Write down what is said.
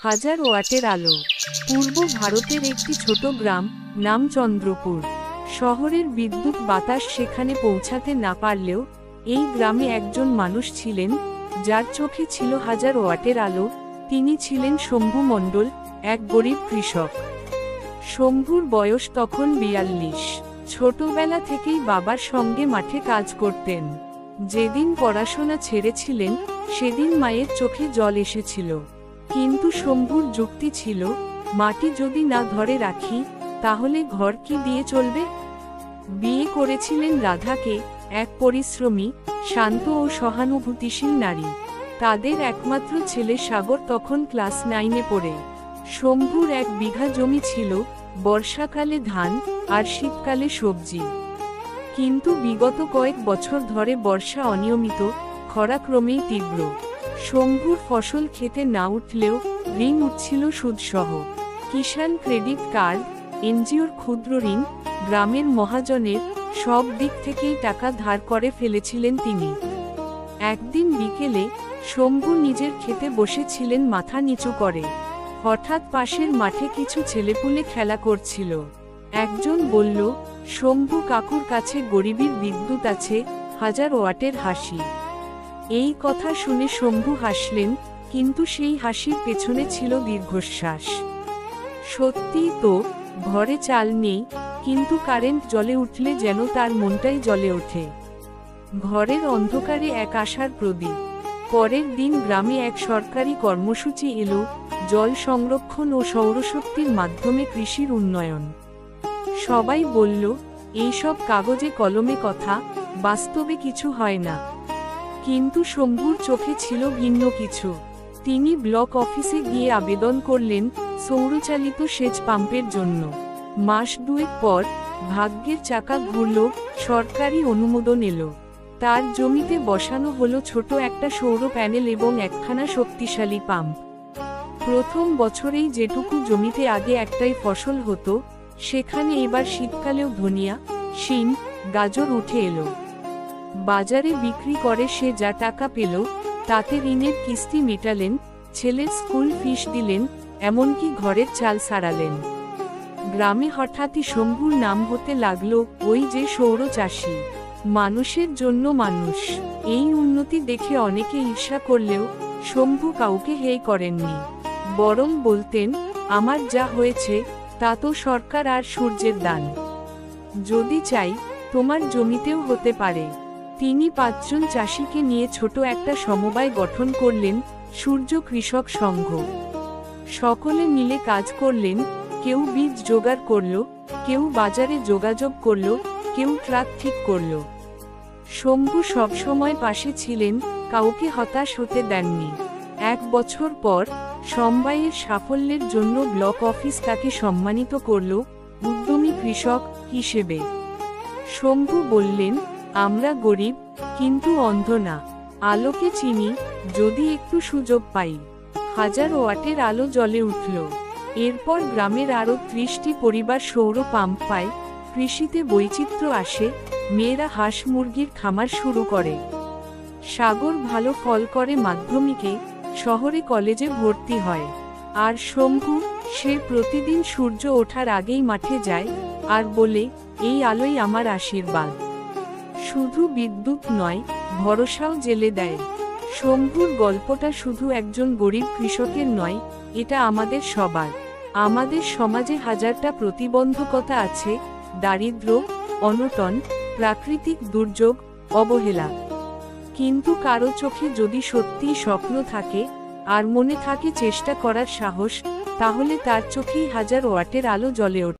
হাজার ওয়াটের আলো। পূর্ব ভারতের একটি ছোট গ্রাম, নাম চন্দ্রপুর। শহরের বিদ্যুৎ বাতাস সেখানে পৌঁছাতে না পারলেও এই গ্রামে একজন মানুষ ছিলেন, যার চোখে ছিল হাজার ওয়াটের আলো। তিনি ছিলেন শম্ভু মণ্ডল, এক গরিব কৃষক। শম্ভুর বয়স তখন 42। ছোটবেলা থেকেই বাবার সঙ্গে মাঠে কাজ করতেন। যেদিন পড়াশোনা ছেড়েছিলেন সেদিন মায়ের চোখে জল এসেছিল। কিন্তু শম্ভুর যুক্তি ছিল, মাটি যদি না ধরে রাখি তাহলে ঘর কি দিয়ে চলবে। বিয়ে করেছিলেন রাধাকে, এক পরিশ্রমী, শান্ত ও সহানুভূতিশীল নারী। তাদের একমাত্র ছেলে সাগর তখন ক্লাস 9-এ পড়ে। শম্ভুর 1 বিঘা জমি ছিল, বর্ষাকালে ধান আর শীতকালে সবজি। কিন্তু বিগত কয়েক বছর ধরে বর্ষা অনিয়মিত, খরা ক্রমেই তীব্র। শম্ভুর ফসল খেতে না উঠলেও ঋণ উঠছিল সুদসহ। কিষাণ ক্রেডিট কার্ড, এনজিওর ক্ষুদ্র ঋণ, গ্রামের মহাজনের, সব দিক থেকেই টাকা ধার করে ফেলেছিলেন তিনি। একদিন বিকেলে শম্ভু নিজের খেতে বসেছিলেন মাথা নিচু করে। হঠাৎ পাশের মাঠে কিছু ছেলেপুলে খেলা করছিল। একজন বলল, শম্ভু কাকুর কাছে গরিবের বিদ্যুৎ আছে, হাজার ওয়াটের হাসি। এই কথা শুনে শম্ভু হাসলেন, কিন্তু সেই হাসির পেছনে ছিল দীর্ঘশ্বাস। সত্যিই তো, ঘরে চাল নেই, কিন্তু কারেন্ট জ্বলে উঠলে যেন তার মনটাই জ্বলে ওঠে। ঘরের অন্ধকারে এক আশার প্রদীপ। পরের দিন গ্রামে এক সরকারি কর্মসূচি এলো, জল সংরক্ষণ ও সৌরশক্তির মাধ্যমে কৃষির উন্নয়ন। সবাই বলল, এইসব কাগজে কলমে কথা, বাস্তবে কিছু হয় না। কিন্তু শম্ভুর চোখে ছিল ভিন্ন কিছু। তিনি ব্লক অফিসে গিয়ে আবেদন করলেন সৌরচালিত সেচ পাম্পের জন্য। মাস 2 পর ভাগ্যের চাকা ঘুরল, সরকারি অনুমোদন এলো। তার জমিতে বসানো হলো ছোট একটা সৌর প্যানেল এবং একখানা শক্তিশালী পাম্প। প্রথম বছরেই যেটুকু জমিতে আগে একটাই ফসল হতো, সেখানে এবার শীতকালেও ধনিয়া, শিম, গাজর উঠে এলো। বাজারে বিক্রি করে সে যা টাকা পেল, তাতে ঋণের কিস্তি মেটালেন, ছেলের স্কুল ফিস দিলেন, এমনকি ঘরের চাল সারালেন। গ্রামে হঠাৎই শম্ভুর নাম হতে লাগলো, ওই যে সৌর চাষি, মানুষের জন্য মানুষ। এই উন্নতি দেখে অনেকে ঈর্ষা করলেও শম্ভু কাউকে হেয় করেননি। বরং বলতেন, আমার যা হয়েছে তা তো সরকার আর সূর্যের দান। যদি চাই তোমার জমিতেও হতে পারে। তিনি 5 জন চাষিকে নিয়ে ছোট একটা সমবায় গঠন করলেন, সূর্য কৃষক সংঘ। সকলে মিলে কাজ করলেন, কেউ বীজ জোগাড় করল, কেউ বাজারে যোগাযোগ করল, কেউ ট্রাক ঠিক করল। শম্ভু সবসময় পাশে ছিলেন, কাউকে হতাশ হতে দেননি। 1 বছর পর সমবায়ের সাফল্যের জন্য ব্লক অফিস তাকে সম্মানিত করল উদ্যমী কৃষক হিসেবে। শম্ভু বললেন, আমরা গরিব, কিন্তু অন্ধ না। আলোকে চিনি, যদি একটু সুযোগ পাই। হাজার ওয়াটের আলো জ্বলে উঠল। এরপর গ্রামের আরও 30টি পরিবার সৌর পাম্প পায়। কৃষিতে বৈচিত্র্য আসে, মেয়েরা হাঁস মুরগির খামার শুরু করে। সাগর ভালো ফল করে মাধ্যমিকে, শহরে কলেজে ভর্তি হয়। আর শম্ভু, সে প্রতিদিন সূর্য ওঠার আগেই মাঠে যায় আর বলে, এই আলোই আমার আশীর্বাদ। শুধু বিদ্যুৎ নয়, ভরসাও জেলে দেয়। শম্ভুর গল্পটা শুধু একজন গরিব কৃষকের নয়, এটা আমাদের সবার। আমাদের সমাজে হাজারটা প্রতিবন্ধকতা আছে, দারিদ্র্য, অনটন, প্রাকৃতিক দুর্যোগ, অবহেলা। কিন্তু কারো চোখে যদি সত্যিই স্বপ্ন থাকে আর মনে থাকে চেষ্টা করার সাহস, তাহলে তার চোখেই হাজার ওয়াটের আলো জ্বলে ওঠে।